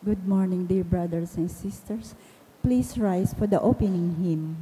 Good morning, dear brothers and sisters. Please rise for the opening hymn.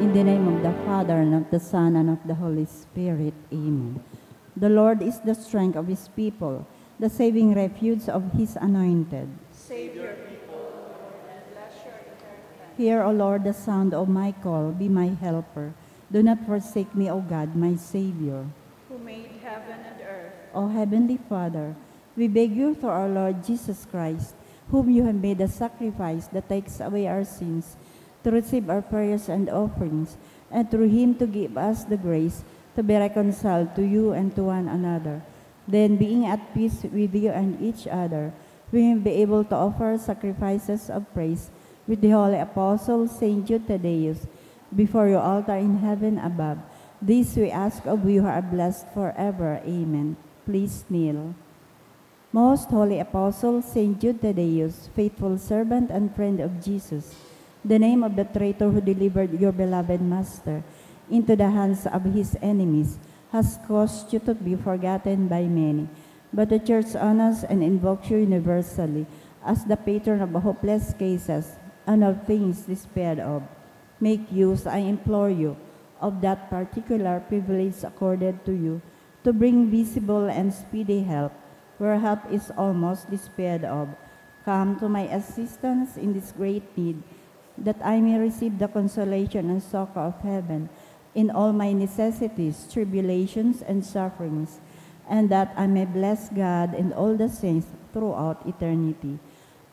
In the name of the Father, and of the Son, and of the Holy Spirit. Amen. The Lord is the strength of his people, the saving refuge of his anointed. Save your people, Lord, and bless your inheritance. Hear, O Lord, the sound of my call. Be my helper. Do not forsake me, O God, my Savior. Who made heaven and earth. O Heavenly Father, we beg you through our Lord Jesus Christ, whom you have made a sacrifice that takes away our sins, to receive our prayers and offerings, and through him to give us the grace to be reconciled to you and to one another. Then, being at peace with you and each other, we will be able to offer sacrifices of praise with the holy apostle Saint Jude Thaddeus before your altar in heaven above. This we ask of you who are blessed forever. Amen. Please kneel. Most holy apostle Saint Jude Thaddeus, faithful servant and friend of Jesus, the name of the traitor who delivered your beloved Master into the hands of his enemies has caused you to be forgotten by many. But the Church honors and invokes you universally as the patron of hopeless cases and of things despaired of. Make use, I implore you, of that particular privilege accorded to you to bring visible and speedy help where help is almost despaired of. Come to my assistance in this great need, that I may receive the consolation and succor of heaven in all my necessities, tribulations, and sufferings, and that I may bless God and all the saints throughout eternity.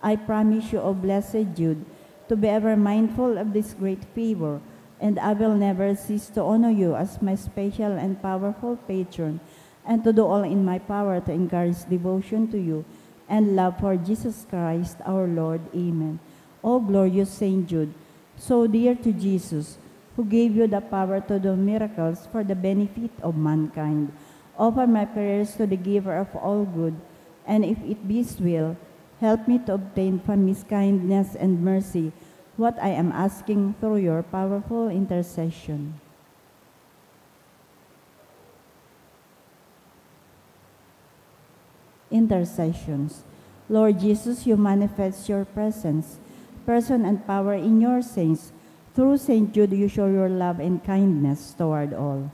I promise you, O blessed Jude, to be ever mindful of this great favor, and I will never cease to honor you as my special and powerful patron, and to do all in my power to encourage devotion to you and love for Jesus Christ our Lord. Amen. O glorious Saint Jude, so dear to Jesus, who gave you the power to do miracles for the benefit of mankind, offer my prayers to the giver of all good, and if it be his will, help me to obtain from his kindness and mercy what I am asking through your powerful intercession. Intercessions. Lord Jesus, you manifest your presence, person and power in your saints. Through Saint Jude, you show your love and kindness toward all.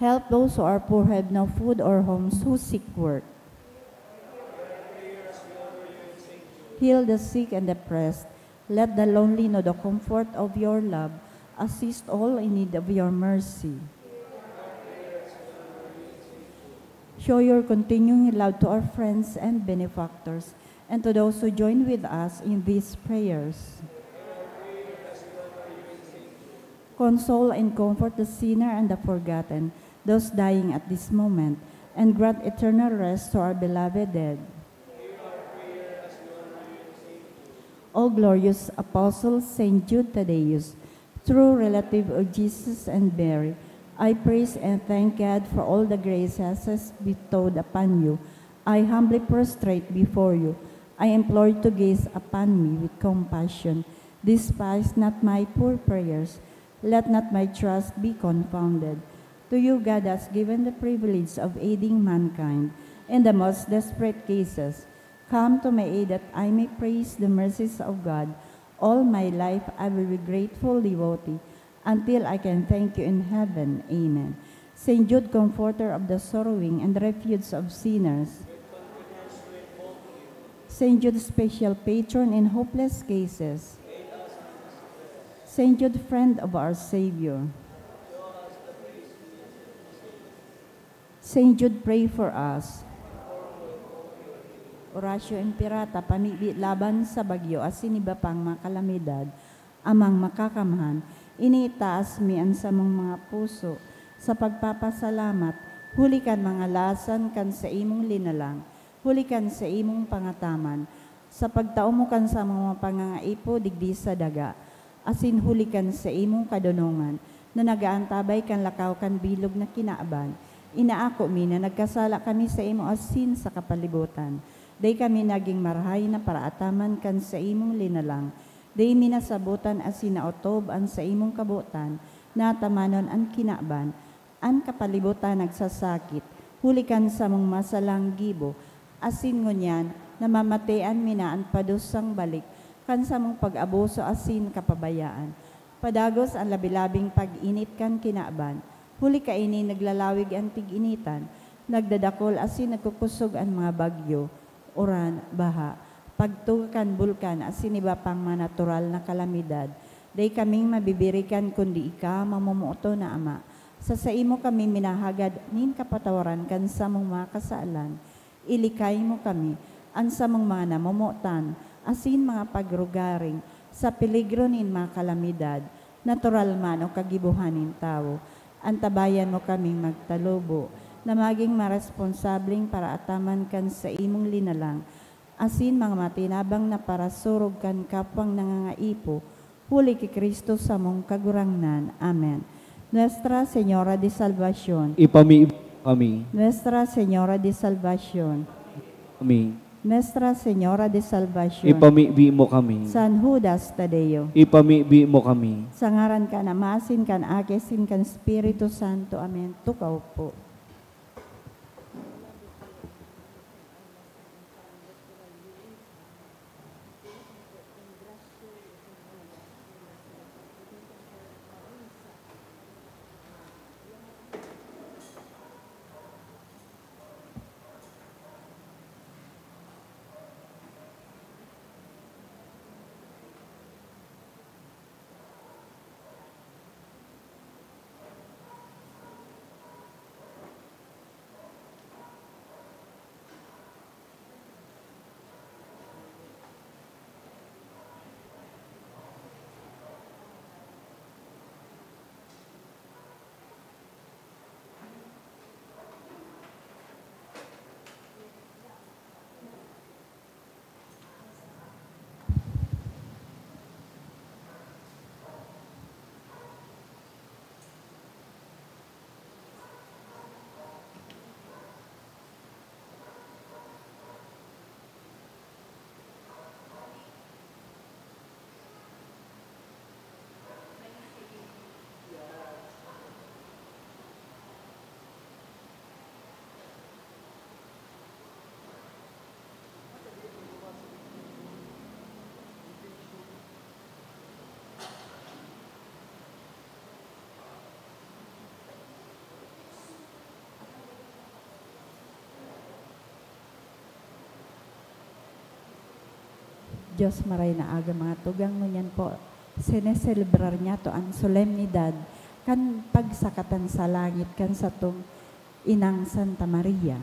Help those who are poor, have no food or homes, who seek work. Heal the sick and depressed. Let the lonely know the comfort of your love. Assist all in need of your mercy. Show your continuing love to our friends and benefactors, and to those who join with us in these prayers. Console and comfort the sinner and the forgotten, those dying at this moment, and grant eternal rest to our beloved dead. O glorious Apostle Saint Jude Thaddeus, true relative of Jesus and Mary, I praise and thank God for all the graces bestowed upon you. I humbly prostrate before you. I implore you to gaze upon me with compassion. Despise not my poor prayers. Let not my trust be confounded. To you God has given the privilege of aiding mankind in the most desperate cases. Come to my aid that I may praise the mercies of God. All my life I will be grateful devotee until I can thank you in heaven. Amen. Saint Jude, comforter of the sorrowing and refuge of sinners. Saint Jude, special patron in hopeless cases. Saint Jude, friend of our Savior. Saint Jude, pray for us. Oratio Imperata, panibit laban sa bagyo, asin iba pang mga kalamidad, amang makakamahan, iniitaas mian sa mga puso, sa pagpapasalamat, hulikan mga lasan kan sa imong linalang, hulikan sa imong pangataman, sa pagtaumo kan sa mga pangangaipo, digdi sa daga, asin hulikan sa imong kadunungan, na nagaantabay kan lakaw kan bilog na kinaaban, inaako mi na nagkasala kami sa imo asin sa kapalibutan, day kami naging marahay na paraataman kan sa imong linalang. Day minasabutan as sinaotob an sa imong kabutan, natamanon an kinaban, an kapalibutan nagsasakit, hulikan sa mong masalang gibo, asin ngunyan, namamatean minaan padusang balik, kan sa mong pag-abuso asin kapabayaan. Padagos ang labilabing pag-init kan kinaban, huli ka ini naglalawig ang tig-initan, nagdadakol asin nagkukusog ang mga bagyo, uran, baha, pagtugakan bulkan asin iba pang mga natural na kalamidad. Day kaming mabibirikan kundi ika mamumuto na ama. Sa imo kami minahagad nin kapatawaran kan sa mong mga kasaalan. Ilikay mo kami an sa mong mga namumutan asin mga pagrugaring sa peligro nin mga kalamidad. Natural man o kagibuhanin tao. Antabayan mo kaming magtalubo na maging maresponsabling para ataman kan sa imong linalang, asin mga matinabang na para surog kan kapwang nangangaipo, huli ki Kristo sa mong kagurangnan. Amen. Nuestra Señora de Salvación. Ipamiib kami. Nuestra Señora de Salvación. Kami. Nuestra Señora de Salvación. Ipamibi mo kami. San Judas Tadeo. Ipamibi mo kami. Sangaran ka na masin kan akesin kan Espiritu Santo. Amen. Tukaw po. Diyos maray na aga mga tugang ngunyan po, sineselebrar niya to ang solemnidad kan pagsakatan sa langit kan sa tong Inang Santa Maria.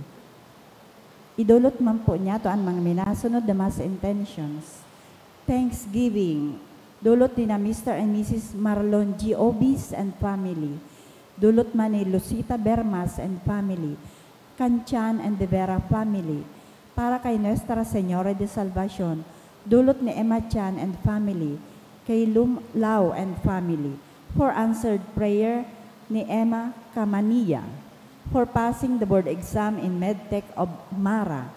Idulot man po niya to ang mga minasunod na mass intentions. Thanksgiving. Dulot ni na Mr. and Mrs. Marlon G. Obis and family. Dulot man ni Lucita Bermas and family. Kanchan and De Vera family. Para kay Nuestra Señora de Salvacion. Dulot ni Emma Chan and family, kay Lum Lau and family. For answered prayer ni Emma Camania. For passing the board exam in MedTech of Mara.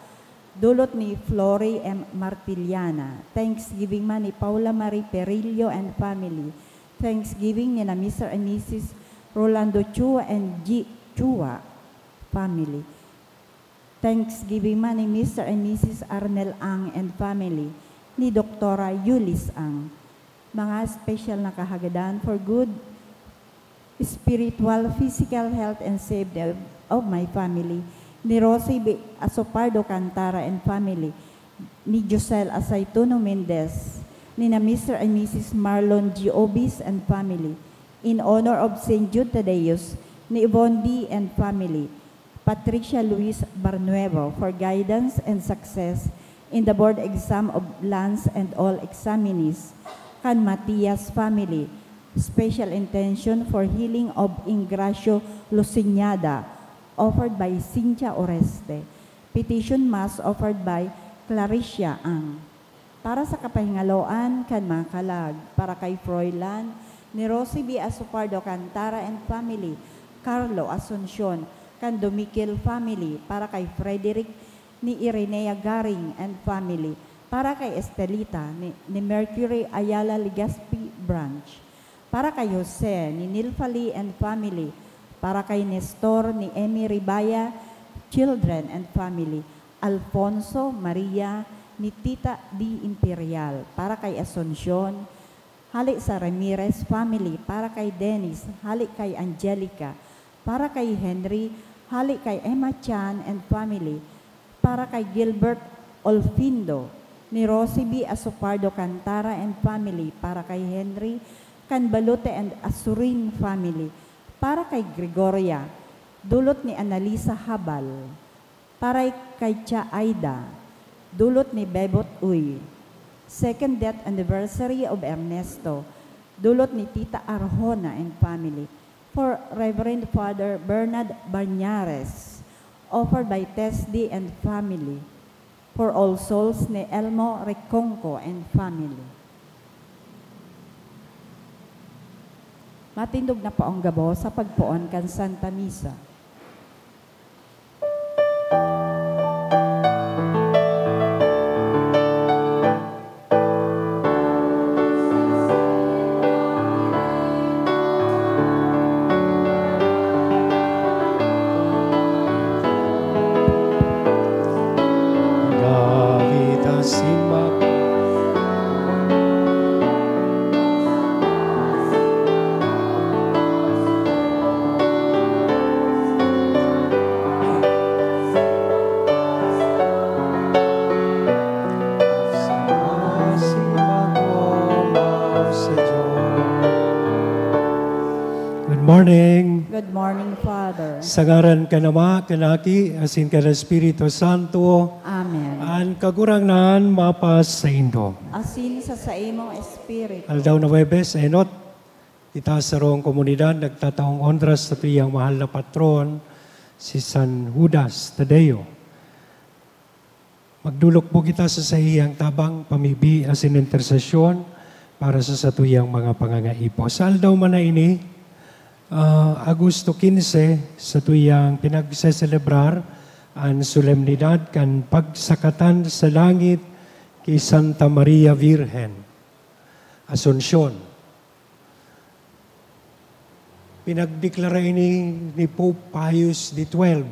Dulot ni Flory M. Martiliana. Thanksgiving man ni Paula Marie Perillo and family. Thanksgiving ni na Mr. and Mrs. Rolando Chua and G. Chua family. Thanksgiving man ni Mr. and Mrs. Arnel Ang and family. Ni Doktora Yulis Ang. Mga special na kahagadan for good spiritual, physical health, and safety of my family. Ni Rosie B. Asopardo Cantara and family. Ni Josel Asaituno Mendez. Ni na Mr. and Mrs. Marlon G. Obis and family. In honor of St. Jude Tadeus, ni Yvonne B. and family. Patricia Luis Barnuevo for guidance and success in the board exam of Lance and all examinees. Can Matias family. Special intention for healing of Ingracio Luciñada, offered by Cynthia Oreste. Petition mass offered by Claricia Ang. Para sa kapahingaloan, kan mga kalag. Para kay Froilan, ni Rosie B. Asopardo Cantara and family. Carlo Asuncion, kan Domikil family. Para kay Frederick ni Irenea Garing and family. Para kay Estelita ni Mercury Ayala Legaspi Branch. Para kay Jose ni Nilfali and family. Para kay Nestor ni Emi Ribaya, children and family. Alfonso Maria ni Tita D. Imperial. Para kay Asuncion, halik sa Ramirez family. Para kay Dennis, halik kay Angelica. Para kay Henry, halik kay Emma Chan and family. Para kay Gilbert Olfindo, ni Rosie B. Asopardo Cantara and family. Para kay Henry Canbalute and Asurin family. Para kay Gregoria, dulot ni Analisa Habal. Para kay Cha Aida, dulot ni Bebot Uy. Second death anniversary of Ernesto, dulot ni Tita Arjona and family. For Reverend Father Bernard Bañares, offered by Tess D. and family. For All Souls ni Elmo Reconco and family. Matindog na po ang gabo sa pagpuon kan Santa Misa. Morning. Good morning, Father. Sa ngaran ka nama, kanaki, asin ka na Espiritu Santo, Amen. an kagurangnan mapas sa Indo. Asin sa imong espiritu. Aldaw na Webes, enot, kita sa roong komunidad, nagtataong ondras sa tuyang mahal na patron, si San Judas Tadeo. Magdulok po kita sa sahiyang tabang pamibi asin intersesyon para sa satuyang mga pangangaipo. Sa aldaw man na ini, Agosto 15, sa tuyang pinagseselebrar ang solemnidad kan pagsakatan sa langit kay Santa Maria Virgen, Asuncion. Pinagdeklara ini ni Pope Pius XII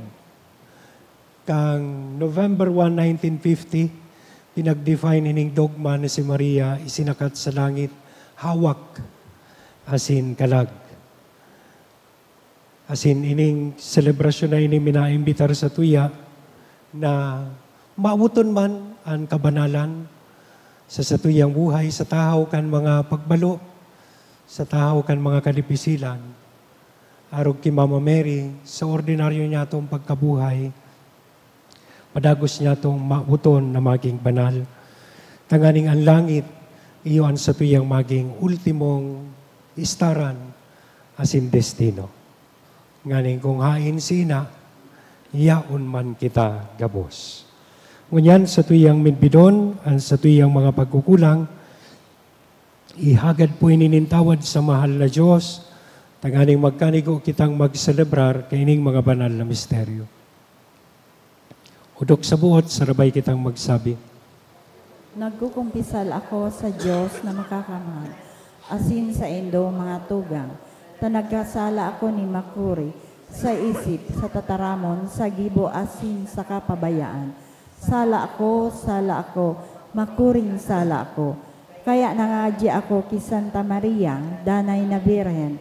kang November 1, 1950, pinag-define ining dogma na si Maria isinakat sa langit, hawak, asin kalag. Asin ining selebrasyon na ini minaimbitar sa tuya na mauton man ang kabanalan sa satuyang buhay, sa tahaw kan mga pagbalo, sa tahaw kan mga kalipisilan, arog ki Mama Mary, sa ordinaryo niya itong pagkabuhay, padagos niya itong mauton na maging banal. Tanganing ang langit, iyon sa tuyang maging ultimong istaran asin destino. Nganing kung hain sina, yaon man kita gabos. Ngunyan sa tuyang midbidon, ang sa tuyang mga pagkukulang, ihagad po ininintawad sa mahal na Diyos, tanganing magkanigo kitang magselebrar kaining mga banal na misteryo. Udok sa buot, sarabay kitang magsabi, Nagkukumpisal ako sa Diyos na makakamahal, asin sa indo mga tugang, tanagkasala ako ni Makuri, sa isip, sa tataramon, sa gibo asin sa kapabayaan. Sala ako, makuring sala ako. Kaya nangadya ako ki Santa Maria, danay na Birhen,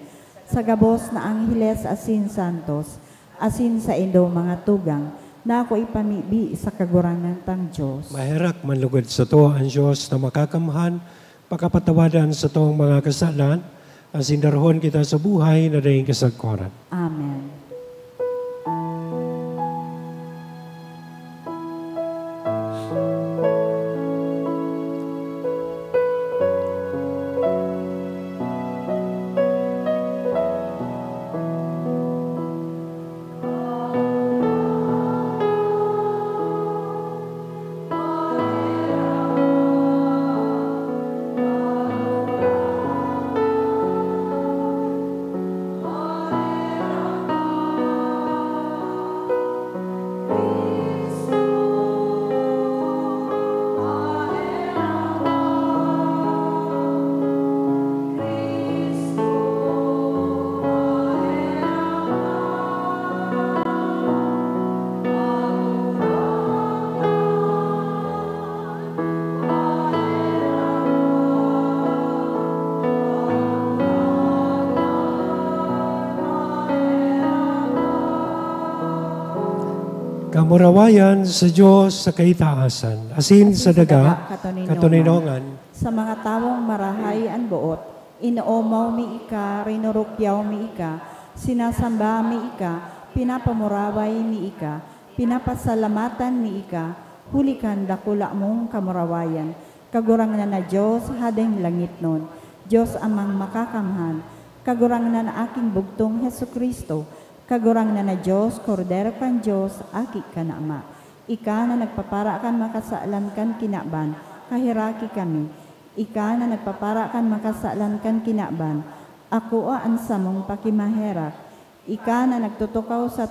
sa gabos na Angheles asin Santos, asin sa indo mga tugang, na ako ipamibi sa kagurangan tang Diyos. maherak manlugod sa to ang Diyos na makakamhan, pakapatawadan sa tong mga kasalan, ang sindarhon kita sa buhay na daing kasagkoran. Amen. Kamurawayan sa Diyos sa kaitaasan, asin sa daga, katuninongan, Sa mga tawong marahay ang buot, inoomaw mi ika, rinurukyaw mi ika, sinasamba mi ika, pinapamuraway mi ika, pinapasalamatan mi ika, hulikan dakula mong kamurawayan. Kagurang na Diyos, hadeng langit nun, Diyos amang makakamhan, kagurang na aking bugtong Heso Kristo, kagurang na Diyos, kordero kan Diyos, aki ka na ama. Ika na nagpapara kan makasaalan kan kinaban, kahiraki kami. Ika na nagpapara kan makasaalan kan kinaban, ako ang samong pakimaherak. Ika na nagtutukaw sa